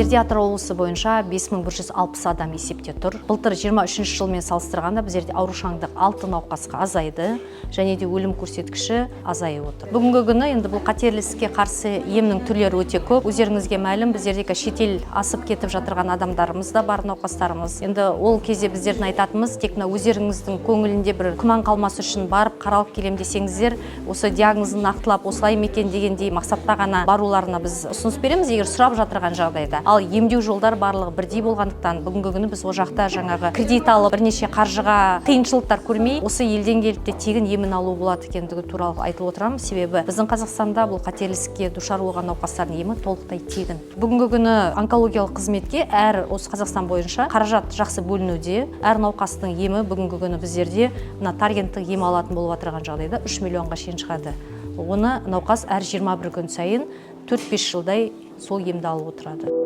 Біздерде Атырау облысы бойынша 5160 адам есепте тұр. Былтыр 23 жылмен салыстырғанда біздерде аурушаңдық 6 науқасқа азайды, және де өлім көрсеткіші азайып отыр. Бүгінгі күні енді бұл қатерлі ісікке қарсы емнің түрлері өте көп. Өздеріңізге мәлім, біздердегі шетел асып кетіп жатырған адамдарымыз да бар, науқастарымыз. Енді ол кезде біздердің айтатынымыз, тек өздеріңіздің көңілінде бір күмән қалмас үшін барып қаралып келем десеңіздер, осы диагнозын нақтылап, осылай мекен дегендей мақсатта ғана баруларына біз ұсыныс береміз, егер сұрап жатырған жағдайда. Ал емдеу жолдар барлығы бірдей болғандықтан, бүгінгі күні біз о жақта жаңағы кредит алып, бірнеше қаржыға қиыншылықтар көрмей, осы елден келіп те тегін емін алу болады екендігі туралы айтып отырамын. Себебі біздің Қазақстанда бұл қатерлі ісікке душар болған науқастардың емі толықтай тегін. Бүгінгі күні онкологиялық қызметке әр осы Қазақстан бойынша қаражат жақсы бөлінуде. Әр науқастың емі бүгінгі күні біздерде таргенттік ем алатын болып отырған жағдайда 3 миллионға шейін шығады. Оны науқас әр 21 күн сайын 4-5 жылдай сол емді алып отырады.